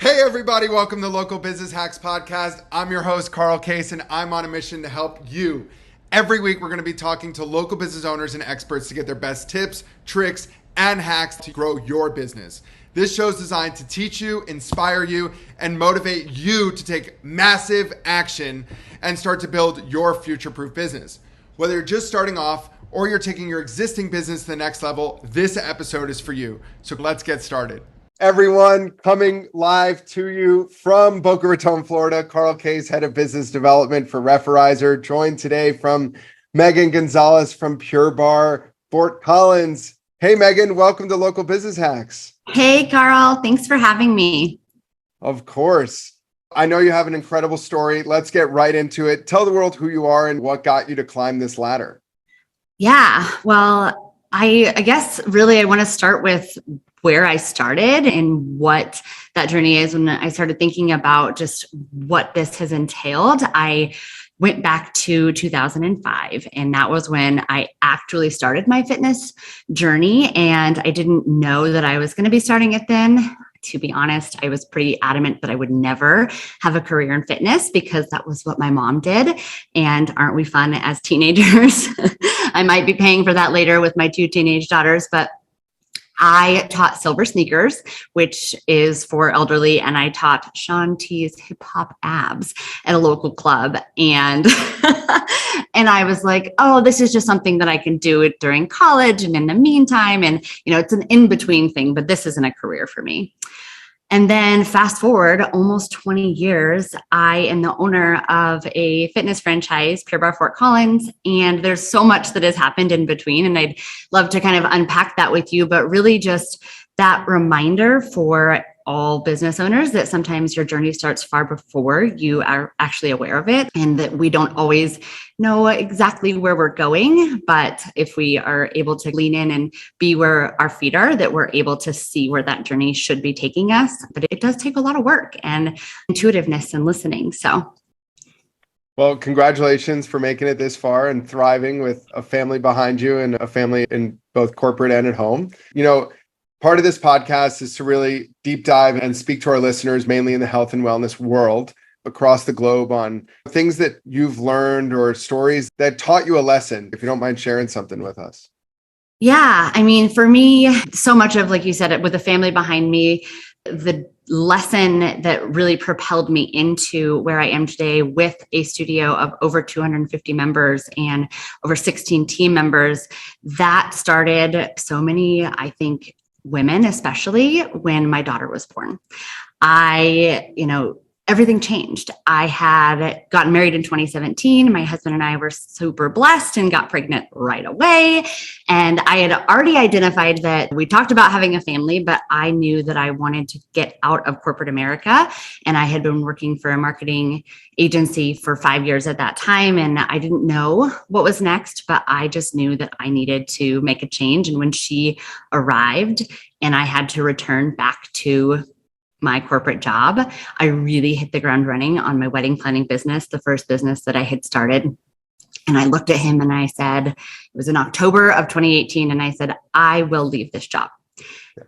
Hey everybody, welcome to Local Business Hacks Podcast. I'm your host, Carl Case, and I'm on a mission to help you. Every week, we're going to be talking to local business owners and experts to get their best tips, tricks, and hacks to grow your business. This show is designed to teach you, inspire you, and motivate you to take massive action and start to build your future-proof business. Whether you're just starting off or you're taking your existing business to the next level, this episode is for you. So let's get started. Everyone, coming live to you from Boca Raton, Florida, Carl Case, Head of Business Development for Referrizer, joined today from Meghan Gonzales from Pure Barre Fort Collins. Hey, Meghan, welcome to Local Business Hacks. Hey, Carl. Thanks for having me. Of course. I know you have an incredible story. Let's get right into it. Tell the world who you are and what got you to climb this ladder. Yeah, well, I guess really I want to start with where I started and what that journey is. When I started thinking about just what this has entailed, I went back to 2005, and that was when I actually started my fitness journey. And I didn't know that I was going to be starting it then. To be honest, I was pretty adamant that I would never have a career in fitness because that was what my mom did. And aren't we fun as teenagers? I might be paying for that later with my two teenage daughters, but I taught Silver Sneakers, which is for elderly, and I taught Shaun T's hip hop abs at a local club. And and I was like, oh, this is just something that I can do it during college and in the meantime. And, it's an in-between thing, but this isn't a career for me. And then fast forward almost 20 years, I am the owner of a fitness franchise, Pure Barre Fort Collins. And there's so much that has happened in between. And I'd love to kind of unpack that with you, but really just that reminder for all business owners that sometimes your journey starts far before you are actually aware of it, and that we don't always know exactly where we're going. But if we are able to lean in and be where our feet are, that we're able to see where that journey should be taking us. But it does take a lot of work and intuitiveness and listening. Well, congratulations for making it this far and thriving with a family behind you and a family in both corporate and at home. Part of this podcast is to really deep dive and speak to our listeners, mainly in the health and wellness world across the globe, on things that you've learned or stories that taught you a lesson, if you don't mind sharing something with us. Yeah, I mean, for me, so much of, like you said, with a family behind me, the lesson that really propelled me into where I am today with a studio of over 250 members and over 16 team members, that started so many, I think, women, especially when my daughter was born. Everything changed. I had gotten married in 2017. My husband and I were super blessed and got pregnant right away. And I had already identified that we talked about having a family, but I knew that I wanted to get out of corporate America. And I had been working for a marketing agency for 5 years at that time. And I didn't know what was next, but I just knew that I needed to make a change. And when she arrived and I had to return back to my corporate job, I really hit the ground running on my wedding planning business, the first business that I had started. And I looked at him and I said, it was in October of 2018. And I said, I will leave this job.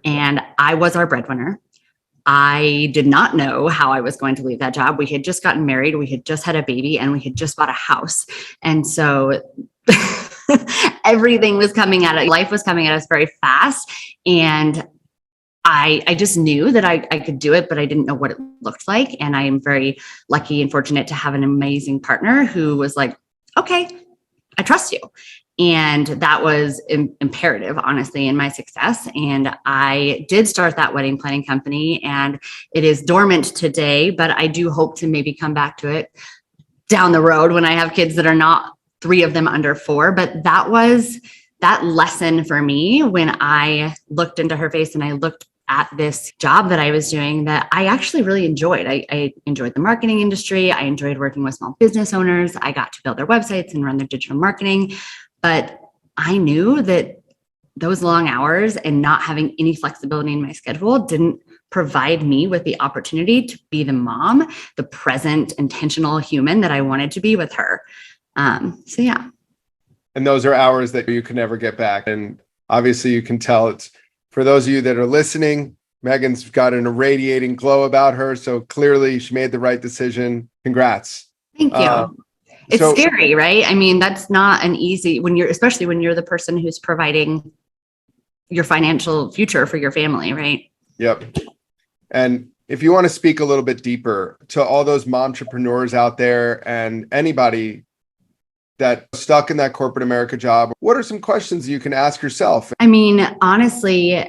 And I was our breadwinner. I did not know how I was going to leave that job. We had just gotten married. We had just had a baby and we had just bought a house. And so everything was coming at it. Life was coming at us very fast. And I just knew that I could do it, but I didn't know what it looked like. And I am very lucky and fortunate to have an amazing partner who was like, okay, I trust you. And that was imperative, honestly, in my success. And I did start that wedding planning company, and it is dormant today, but I do hope to maybe come back to it down the road when I have kids that are not 3 of them under 4. But that was that lesson for me when I looked into her face and I looked at this job that I was doing that I actually really enjoyed. I enjoyed the marketing industry. I enjoyed working with small business owners. I got to build their websites and run their digital marketing. But I knew that those long hours and not having any flexibility in my schedule didn't provide me with the opportunity to be the mom, the present, intentional human that I wanted to be with her. Yeah. And those are hours that you can never get back. And obviously you can tell it's, for those of you that are listening, Meghan's got an irradiating glow about her. So clearly she made the right decision. Congrats. Thank you. It's scary, right? I mean, that's not an easy especially when you're the person who's providing your financial future for your family, right? Yep. And if you want to speak a little bit deeper to all those momtrepreneurs out there and anybody that stuck in that corporate America job, what are some questions you can ask yourself? I mean, honestly,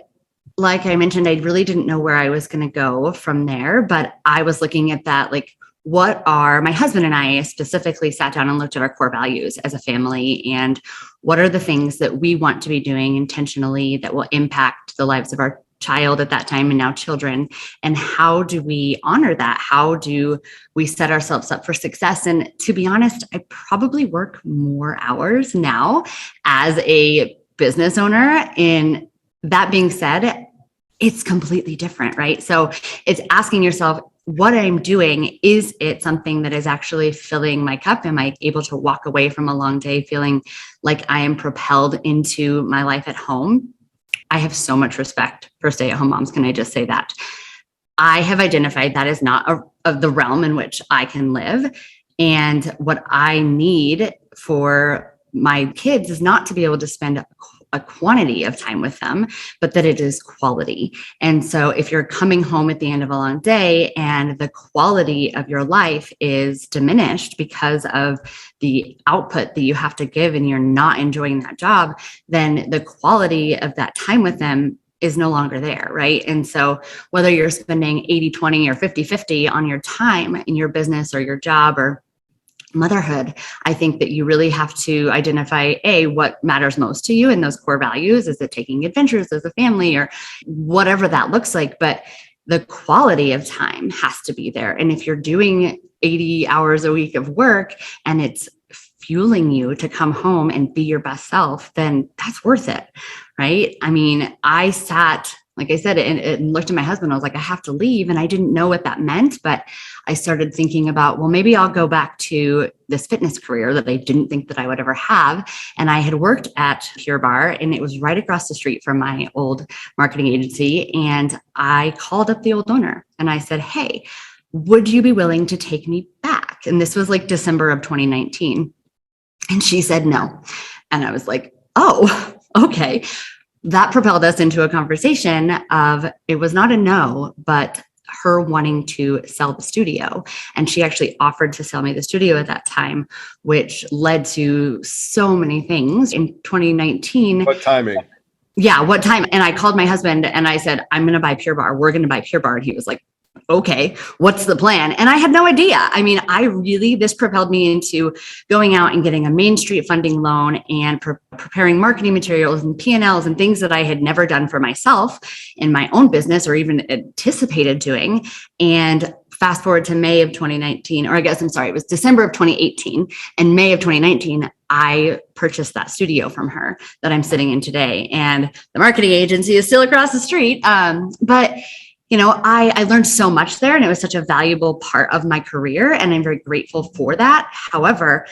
like I mentioned, I really didn't know where I was going to go from there, but I was looking at that, like, my husband and I specifically sat down and looked at our core values as a family, and what are the things that we want to be doing intentionally that will impact the lives of our child at that time and now children, and how do we honor that? How do we set ourselves up for success? And to be honest, I probably work more hours now as a business owner. And that being said, it's completely different, right? So it's asking yourself, what I'm doing, is it something that is actually filling my cup? Am I able to walk away from a long day feeling like I am propelled into my life at home? I have so much respect for stay-at-home moms. Can I just say that? I have identified that is not the realm in which I can live. And what I need for my kids is not to be able to spend a quantity of time with them, but that it is quality. And so if you're coming home at the end of a long day and the quality of your life is diminished because of the output that you have to give and you're not enjoying that job, then the quality of that time with them is no longer there, right? And so whether you're spending 80-20 or 50-50 on your time in your business or your job or motherhood, I think that you really have to identify what matters most to you in those core values. Is it taking adventures as a family or whatever that looks like? But the quality of time has to be there. And if you're doing 80 hours a week of work and it's fueling you to come home and be your best self, then that's worth it, right? I mean, I sat, like I said, and looked at my husband. I was like, I have to leave. And I didn't know what that meant, but I started thinking about, well, maybe I'll go back to this fitness career that I didn't think that I would ever have. And I had worked at Pure Barre, and it was right across the street from my old marketing agency. And I called up the old owner and I said, hey, would you be willing to take me back? And this was like December of 2019. And she said no. And I was like, oh, okay. That propelled us into a conversation of, it was not a no, but her wanting to sell the studio. And she actually offered to sell me the studio at that time, which led to so many things in 2019. What timing? Yeah, what time? And I called my husband and I said, I'm going to buy Pure Barre. We're going to buy Pure Barre. And he was like, okay, what's the plan? And I had no idea. I mean, this propelled me into going out and getting a Main Street funding loan and preparing marketing materials and P&Ls and things that I had never done for myself in my own business or even anticipated doing. And fast forward to May of 2019, or I guess, I'm sorry, it was December of 2018 and May of 2019, I purchased that studio from her that I'm sitting in today. And the marketing agency is still across the street. But you know, I learned so much there, and it was such a valuable part of my career, and I'm very grateful for that. However,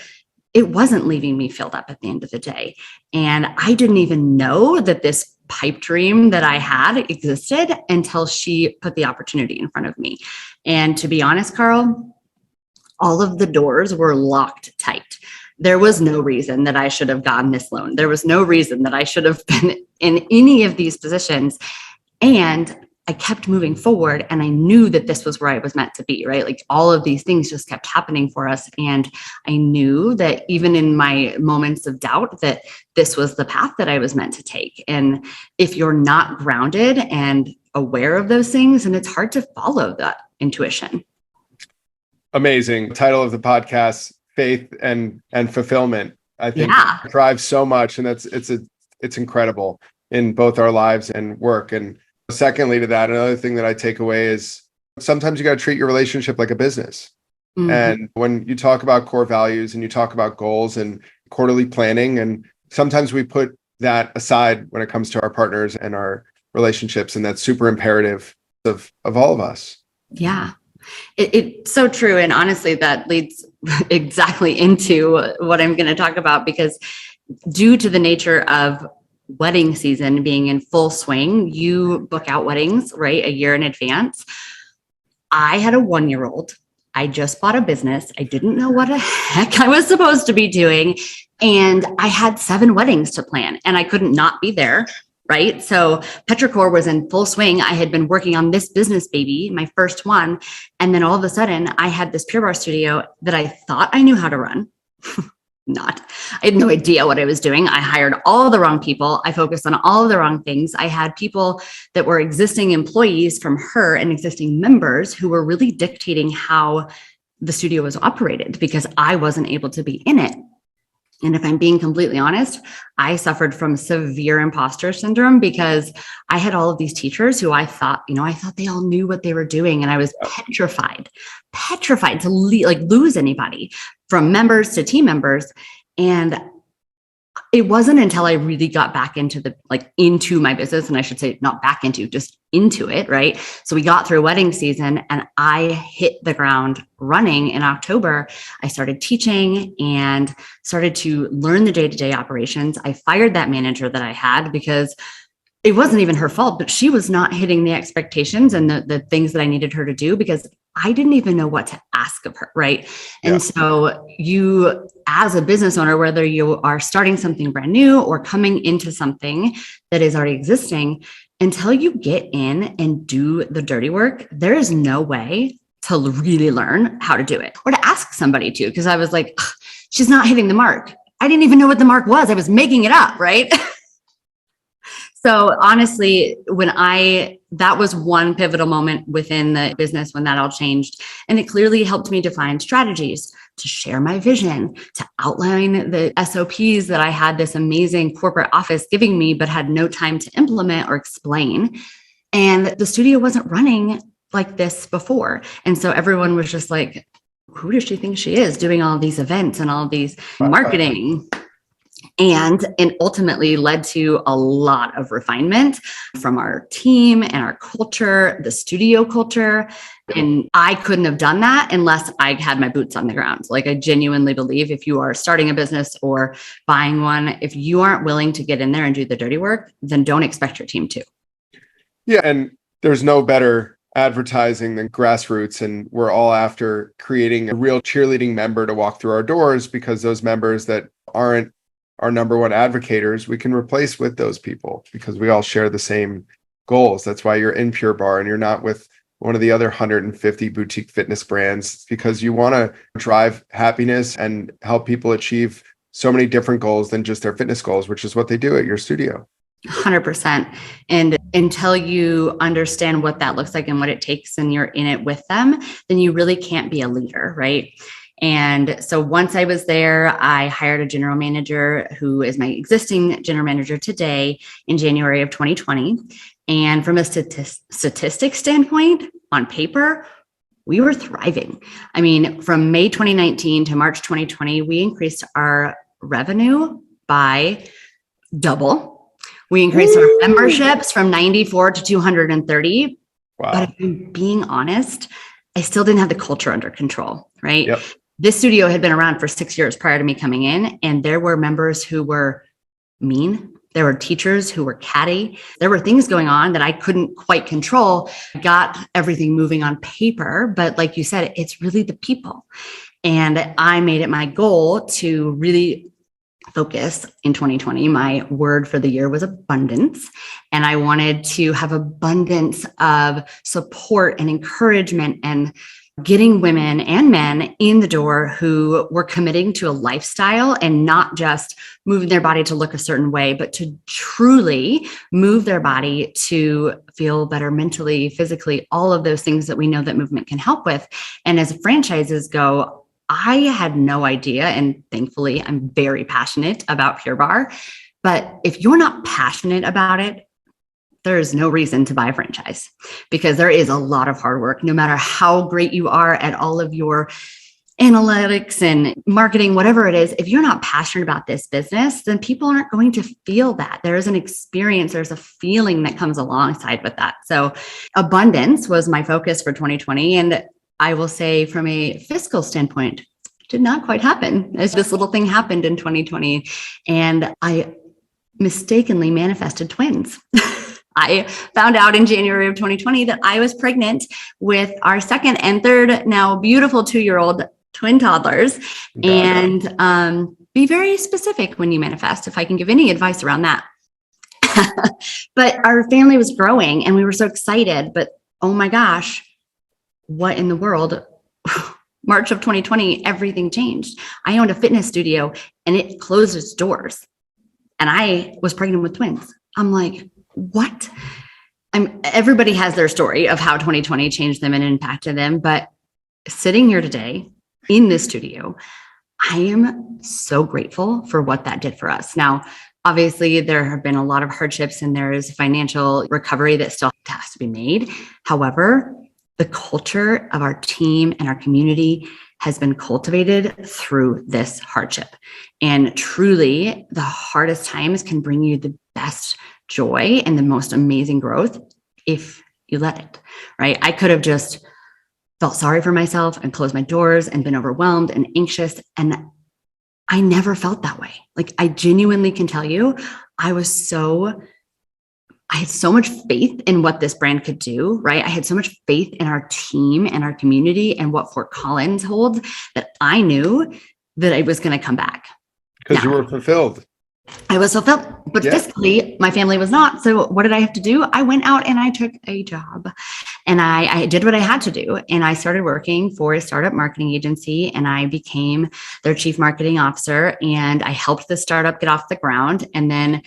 it wasn't leaving me filled up at the end of the day. And I didn't even know that this pipe dream that I had existed until she put the opportunity in front of me. And to be honest, Carl, all of the doors were locked tight. There was no reason that I should have gotten this loan. There was no reason that I should have been in any of these positions. And I kept moving forward, and I knew that this was where I was meant to be, right? Like all of these things just kept happening for us. And I knew that even in my moments of doubt that this was the path that I was meant to take. And if you're not grounded and aware of those things, then it's hard to follow that intuition. Amazing. Title of the podcast, Faith and Fulfillment. I think drives so much, and it's incredible in both our lives and work. And secondly to that, another thing that I take away is sometimes you got to treat your relationship like a business. Mm-hmm. And when you talk about core values and you talk about goals and quarterly planning, and sometimes we put that aside when it comes to our partners and our relationships. And that's super imperative of all of us. Yeah, it's so true. And honestly, that leads exactly into what I'm going to talk about, because due to the nature of wedding season being in full swing, you book out weddings, right, a year in advance. I had a 1-year-old. I just bought a business. I didn't know what the heck I was supposed to be doing. And I had 7 weddings to plan and I couldn't not be there. Right. So Petrichor was in full swing. I had been working on this business baby, my first one. And then all of a sudden I had this Pure Barre studio that I thought I knew how to run. Not. I had no idea what I was doing. I hired all the wrong people. I focused on all of the wrong things. I had people that were existing employees from her and existing members who were really dictating how the studio was operated because I wasn't able to be in it. And if I'm being completely honest, I suffered from severe imposter syndrome because I had all of these teachers who I thought they all knew what they were doing. And I was petrified to lose anybody from members to team members. And it wasn't until I really got back into into my business, and I should say not back into, just into it, right? So we got through wedding season and I hit the ground running in October. I started teaching and started to learn the day-to-day operations. I fired that manager that I had because it wasn't even her fault, but she was not hitting the expectations and the things that I needed her to do because I didn't even know what to ask of her, right? Yeah. And so you, as a business owner, whether you are starting something brand new or coming into something that is already existing, until you get in and do the dirty work, there is no way to really learn how to do it or to ask somebody to, because I was like, she's not hitting the mark. I didn't even know what the mark was. I was making it up, right? So honestly, that was one pivotal moment within the business when that all changed. And it clearly helped me define strategies, to share my vision, to outline the SOPs that I had this amazing corporate office giving me, but had no time to implement or explain. And the studio wasn't running like this before. And so everyone was just like, who does she think she is doing all these events and all these marketing? And it ultimately led to a lot of refinement from our team and our culture, the studio culture. And I couldn't have done that unless I had my boots on the ground. Like, I genuinely believe if you are starting a business or buying one, if you aren't willing to get in there and do the dirty work, then don't expect your team to. Yeah. And there's no better advertising than grassroots. And we're all after creating a real cheerleading member to walk through our doors, because those members that aren't our number one advocators, we can replace with those people because we all share the same goals. That's why you're in Pure Barre and you're not with one of the other 150 boutique fitness brands, because you want to drive happiness and help people achieve so many different goals than just their fitness goals, which is what they do at your studio. 100%. And until you understand what that looks like and what it takes and you're in it with them, then you really can't be a leader, right? And so once I was there, I hired a general manager who is my existing general manager today in January of 2020. And from a statistics standpoint, on paper, we were thriving. I mean, from May 2019 to March 2020, we increased our revenue by double. We increased our memberships from 94 to 230. Wow. But if I'm being honest, I still didn't have the culture under control, right? Yep. This studio had been around for 6 years prior to me coming in, and there were members who were mean. There were teachers who were catty. There were things going on that I couldn't quite control. I got everything moving on paper, but like you said, it's really the people. And I made it my goal to really focus in 2020. My word for the year was abundance. And I wanted to have abundance of support and encouragement and getting women and men in the door who were committing to a lifestyle and not just moving their body to look a certain way, but to truly move their body to feel better mentally, physically, all of those things that we know that movement can help with. And as franchises go, I had no idea. And thankfully, I'm very passionate about Pure Barre. But if you're not passionate about it, there is no reason to buy a franchise, because there is a lot of hard work. No matter how great you are at all of your analytics and marketing, whatever it is, if you're not passionate about this business, then people aren't going to feel that. There is an experience, there's a feeling that comes alongside with that. So abundance was my focus for 2020. And I will say, from a fiscal standpoint, it did not quite happen. As this little thing happened in 2020. And I mistakenly manifested twins. I found out in January of 2020 that I was pregnant with our second and third, now beautiful 2-year-old twin toddlers. And be very specific when you manifest, if I can give any advice around that. But our family was growing and we were so excited. But oh my gosh, what in the world? March of 2020, everything changed. I owned a fitness studio and it closed its doors. And I was pregnant with twins. I'm like, what? Everybody has their story of how 2020 changed them and impacted them. But sitting here today in this studio, I am so grateful for what that did for us. Now, obviously, there have been a lot of hardships and there is financial recovery that still has to be made. However, the culture of our team and our community has been cultivated through this hardship. And truly, the hardest times can bring you the best joy and the most amazing growth if you let it, right? I could have just felt sorry for myself and closed my doors and been overwhelmed and anxious. And I never felt that way. Like, I genuinely can tell you, I had so much faith in what this brand could do, right? I had so much faith in our team and our community and what Fort Collins holds that I knew that I was going to come back. Because you were fulfilled. I was fulfilled, but fiscally, my family was not. So what did I have to do? I went out and I took a job and I did what I had to do. And I started working for a startup marketing agency and I became their chief marketing officer and I helped the startup get off the ground. And then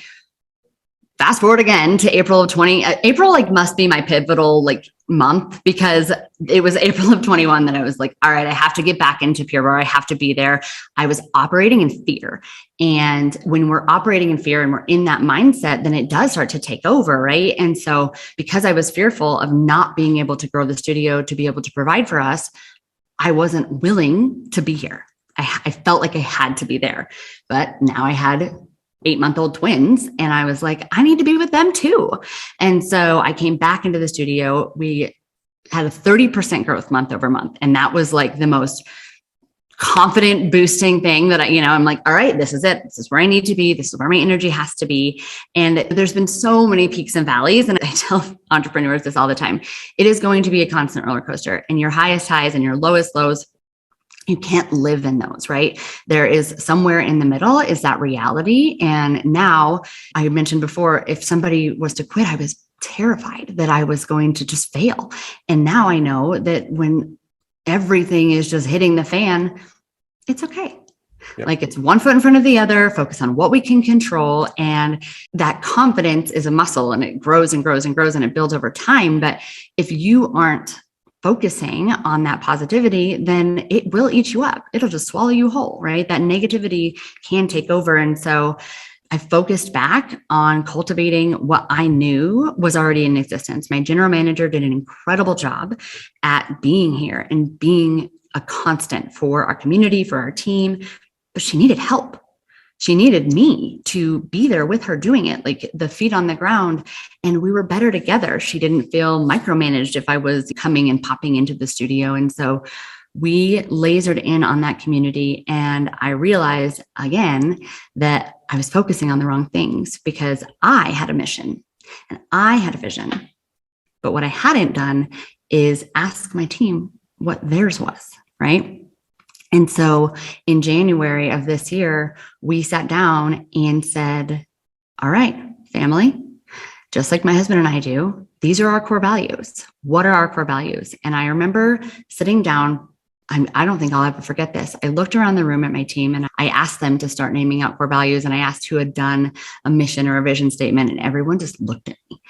fast forward again to April of 20, April must be my pivotal month, because it was April of 21 that I was like, all right, I have to get back into Pure Barre. I have to be there. I was operating in fear. And when we're operating in fear and we're in that mindset, then it does start to take over, right? And so because I was fearful of not being able to grow the studio to be able to provide for us, I wasn't willing to be here. I felt like I had to be there, but now I had 8-month-old twins. And I was like, I need to be with them too. And so I came back into the studio. We had a 30% growth month over month. And that was the most confident boosting thing that I'm like, all right, this is it. This is where I need to be. This is where my energy has to be. And there's been so many peaks and valleys. And I tell entrepreneurs this all the time. It is going to be a constant roller coaster, and your highest highs and your lowest lows, you can't live in those, right? There is somewhere in the middle is that reality. And now, I mentioned before, if somebody was to quit, I was terrified that I was going to just fail. And now I know that when everything is just hitting the fan, it's okay. Yep. It's one foot in front of the other, focus on what we can control. And that confidence is a muscle and it grows and grows and grows and it builds over time. But if you aren't focusing on that positivity, then it will eat you up. It'll just swallow you whole, right? That negativity can take over. And so I focused back on cultivating what I knew was already in existence. My general manager did an incredible job at being here and being a constant for our community, for our team, but she needed help. She needed me to be there with her doing it, the feet on the ground, and we were better together. She didn't feel micromanaged if I was coming and popping into the studio. And so we lasered in on that community. And I realized again that I was focusing on the wrong things, because I had a mission and I had a vision. But what I hadn't done is ask my team what theirs was, right? And so in January of this year, we sat down and said, all right, family, just like my husband and I do, these are our core values. What are our core values? And I remember sitting down. I don't think I'll ever forget this. I looked around the room at my team and I asked them to start naming out core values. And I asked who had done a mission or a vision statement, and everyone just looked at me.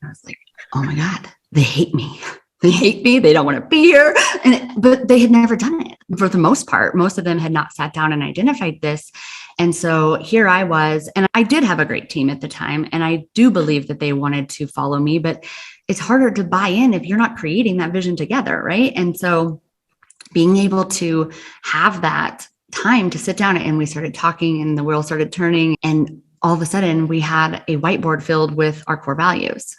I was like, oh my God, they hate me. They hate me. They don't want to be here. But they had never done it for the most part. Most of them had not sat down and identified this. And so here I was, and I did have a great team at the time. And I do believe that they wanted to follow me, but it's harder to buy in if you're not creating that vision together, right? And so being able to have that time to sit down, and we started talking and the wheel started turning, and all of a sudden we had a whiteboard filled with our core values.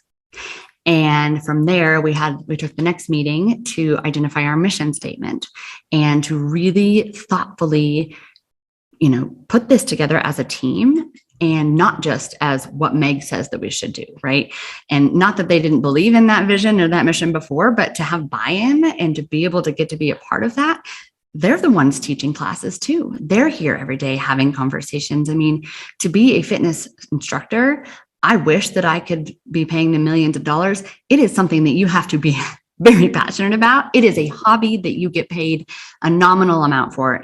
And from there, we took the next meeting to identify our mission statement and to really thoughtfully, put this together as a team and not just as what Meg says that we should do, right? And not that they didn't believe in that vision or that mission before, but to have buy-in and to be able to get to be a part of that. They're the ones teaching classes too. They're here every day having conversations. I mean, to be a fitness instructor, I wish that I could be paying them millions of dollars. It is something that you have to be very passionate about. It is a hobby that you get paid a nominal amount for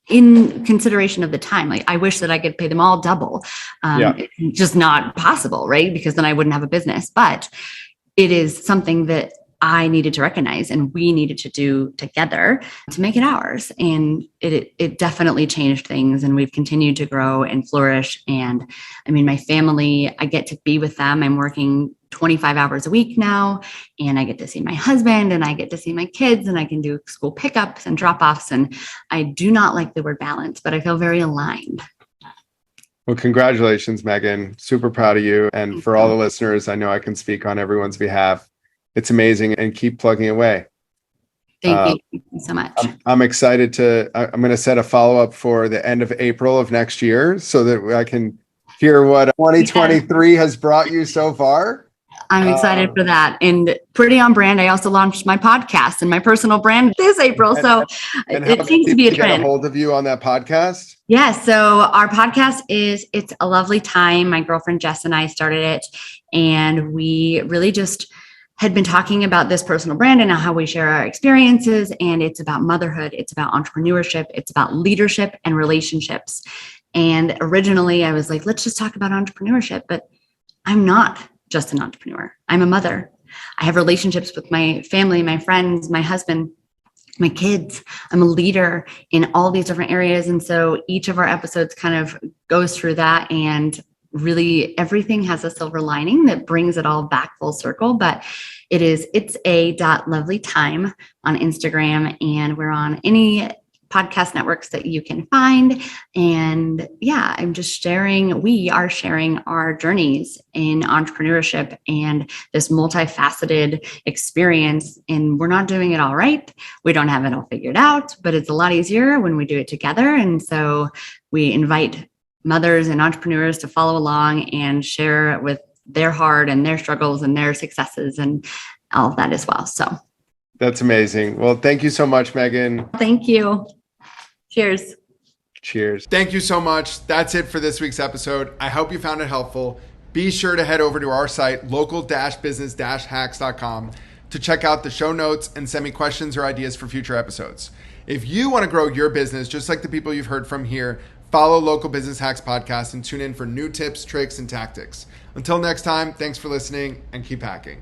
in consideration of the time. Like, I wish that I could pay them all double. It's just not possible, right? Because then I wouldn't have a business. But it is something that I needed to recognize and we needed to do together to make it ours. And it definitely changed things, and we've continued to grow and flourish. And I mean, my family, I get to be with them. I'm working 25 hours a week now, and I get to see my husband and I get to see my kids, and I can do school pickups and drop-offs. And I do not like the word balance, but I feel very aligned. Well, congratulations, Meghan. Super proud of you. And for all the listeners, I know I can speak on everyone's behalf. It's amazing, and keep plugging away. Thank you so much. I'm excited I'm going to set a follow-up for the end of April of next year so that I can hear what 2023 has brought you so far. I'm excited for that. And pretty on brand, I also launched my podcast and my personal brand this April. So it seems to be a trend. Get a hold of you on that podcast? Yes. So our podcast It's a Lovely Time. My girlfriend Jess and I started it, and we really just had been talking about this personal brand and how we share our experiences. And it's about motherhood. It's about entrepreneurship. It's about leadership and relationships. And originally I was like, let's just talk about entrepreneurship, but I'm not just an entrepreneur. I'm a mother. I have relationships with my family, my friends, my husband, my kids. I'm a leader in all these different areas. And so each of our episodes kind of goes through that, and really everything has a silver lining that brings it all back full circle. But it's a .lovely time on Instagram, and we're on any podcast networks that you can find. And yeah, we are sharing our journeys in entrepreneurship and this multifaceted experience. And we're not doing it all right. We don't have it all figured out, but it's a lot easier when we do it together. And so we invite mothers and entrepreneurs to follow along and share with their heart and their struggles and their successes and all of that as well. So that's amazing. Well, thank you so much, Meghan. Thank you. Cheers. Cheers. Thank you so much. That's it for this week's episode. I hope you found it helpful. Be sure to head over to our site, local-business-hacks.com, to check out the show notes and send me questions or ideas for future episodes. If you want to grow your business, just like the people you've heard from here, follow Local Business Hacks Podcast and tune in for new tips, tricks, and tactics. Until next time, thanks for listening and keep hacking.